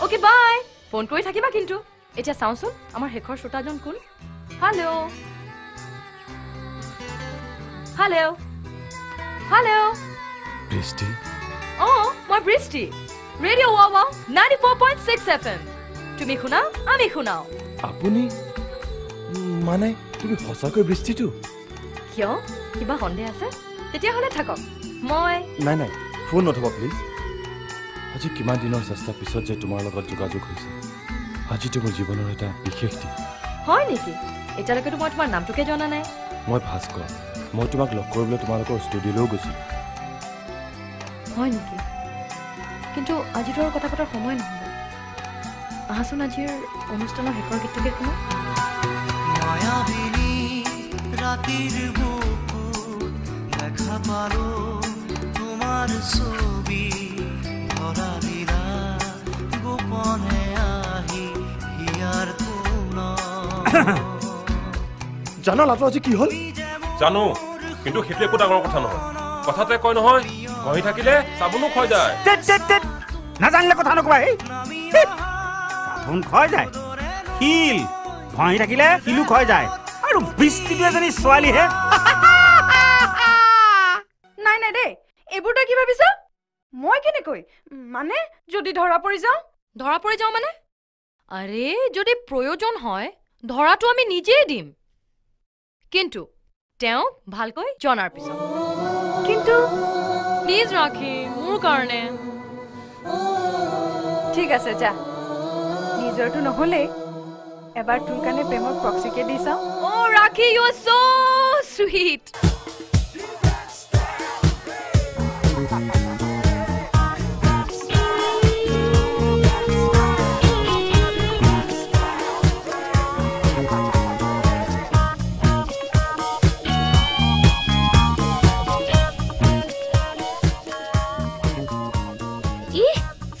Okay bye phone কৰি থাকিবা কিন্তু এতিয়া চাওঁচোন আমাৰ শেখৰ শ্ৰোতাজন কোন হেল্ল' হেল্ল' হেল্ল' বৃষ্টি মই বৃষ্টি ৰেডিঅ' ৱাও 94.6 FM তুমি শুনা আমি শুনাও আপুনি মানে তুমি সঁচাকৈ বৃষ্টিটো কিয় কিবা সন্দেহ আছে তেতিয়াহ'লে থাকক মই নাই ফোন নথবা প্লিজ আজি কিমান দিনৰ চেষ্টাৰ পিছত যে তোমাৰ লগত যোগাযোগ হৈছে আজিতো মোৰ জীৱনৰ এটা বিশেষ দিন হয় নেকি এতিয়ালৈকেতো মই তোমাৰ নামটোকে জনা নাই মই ভাস্কৰ মই তোমাক লগ কৰিবলৈ তোমালোকৰ ষ্টুডিঅ'লৈও গৈছিলোঁ হয় নেকি কিন্তু আজিতো আৰু কথা পতাৰ সময় নহ'ব আহাচোন আজিৰ অনুষ্ঠানৰ শেষৰ গীতটোকে শুনো মায়াবিনী ৰাতিৰ বুকুত দেখা পালো তোমাৰ ছবি ধৰা দিলা গোপনে আহি হিয়াৰ কোন জানা লাটো আজি কি হ'ল জানো কিন্তু সেইটো একো ডাঙৰ কথা নহয় কথাতে কয় নহয় গহি থাকিলে চাবোনো ক্ষয় যায় নাজানিলে কথা নকবা চাবোন ক্ষয় যায় শিল ঘঁহি থাকিলে শিলো ক্ষয় যায় আৰু বৃষ্টিটো এজনী ছোৱালীহে নাই দেই এইবোৰ তই কি ভাবিছ মই কেনেকৈ মানে যদি ধৰা পৰি যাওঁ মানে আৰে যদি প্ৰয়োজন হয় ধৰাটো আমি নিজেই দিম কিন্তু তেওঁ ভালকৈ জনাৰ পিছত কিন্তু প্লিজ ৰাখি মোৰ কাৰণে ঠিক আছে যা নিজৰটো নহ'লে এবাৰ তোৰ কাৰণে প্ৰেমৰ প্ৰক্সিকে দি চাওঁ ৰাখি you are so sweet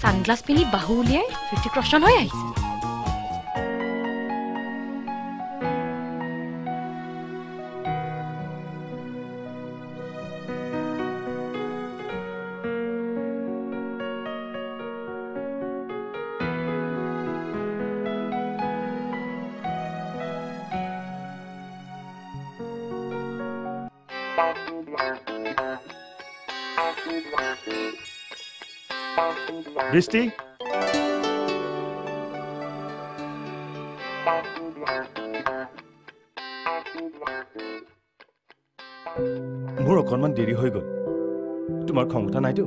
sunglass পিনি বাহু উলিয়াই ঋতিক ৰোশন হৈ আহিছে বৃষ্টি মোৰ অকণমান দেৰি হৈ গ'ল তোমাৰ খং উঠা নাইতো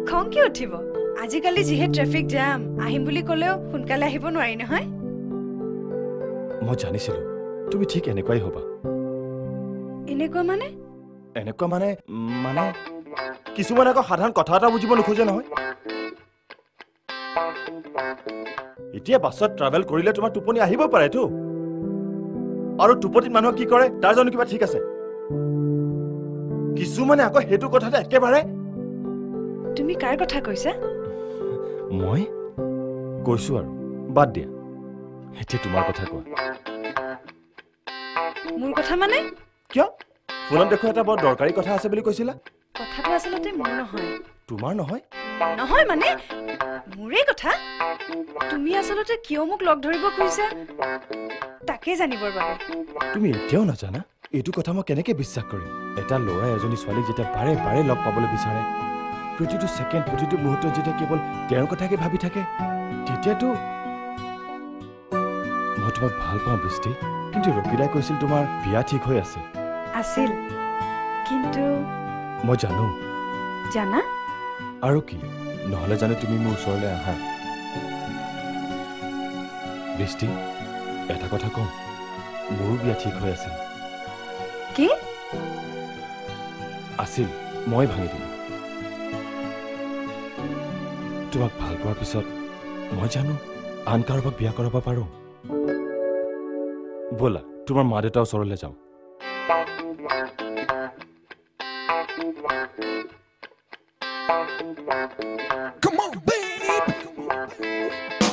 খং কি উঠিব আজিকালি যিহে ট্ৰেফিক জাম আহিম বুলি ক'লেও সোনকালে আহিব নোৱাৰি নহয় মই জানিছিলো তুমি ঠিক এনেকুৱাই হ'বা এনেকুৱা মানে কিছুমান আকৌ সাধাৰণ কথা এটা বুজিব নোখোজে নহয় এতিয়া বাছত ট্ৰাভেল কৰিলে তোমাৰ টোপনি আহিব পাৰেতো আৰু টোপনিত মানুহ কি কৰে তাৰ জানো কিবা ঠিক আছে কিছুমানে আকৌ সেইটো কথাতে একেবাৰে তুমি কাৰ কথা কৈছা মই কৈছো আৰু বাদ দিয়া এতিয়া তোমাৰ কথা কোৱা মোৰ কথা মানে কিয় ফোনত দেখো এটা বৰ দৰকাৰী কথা আছে বুলি কৈছিলা কথাটো আচলতে মোৰ নহয় তোমাৰ নহয় নহয় মানে মোৰে কথা তুমি আচলতে কিয় মোক লগ ধৰিব খুজিছা তাকে জানিবৰ বাবে তুমি এতিয়াও নাজানা এইটো কথা মই কেনেকৈ বিশ্বাস কৰিম এটা ল'ৰাই এজনী ছোৱালীক যেতিয়া বাৰে বাৰে লগ পাবলৈ বিচাৰে প্ৰতিটো ছেকেণ্ড প্ৰতিটো মুহূৰ্তত যেতিয়া কেৱল তেওঁৰ কথাকে ভাবি থাকে তেতিয়াতো মই তোমাক ভাল পাওঁ বৃষ্টি কিন্তু ৰকিদাই কৈছিল তোমাৰ বিয়া ঠিক হৈ আছে আছিল কিন্তু মই জানা আৰু কি নহ'লে জানো তুমি মোৰ ওচৰলৈ আহা বৃষ্টি এটা কথা কওঁ মোৰো বিয়া ঠিক হৈ আছিল কি আছিল মই ভাঙি দিলোঁ তোমাক ভাল পোৱাৰ পিছত মই জানো আন কাৰোবাক বিয়া কৰাব পাৰোঁ ব'লা তোমাৰ মা দেউতাৰ ওচৰলৈ যাওঁ Come on, babe.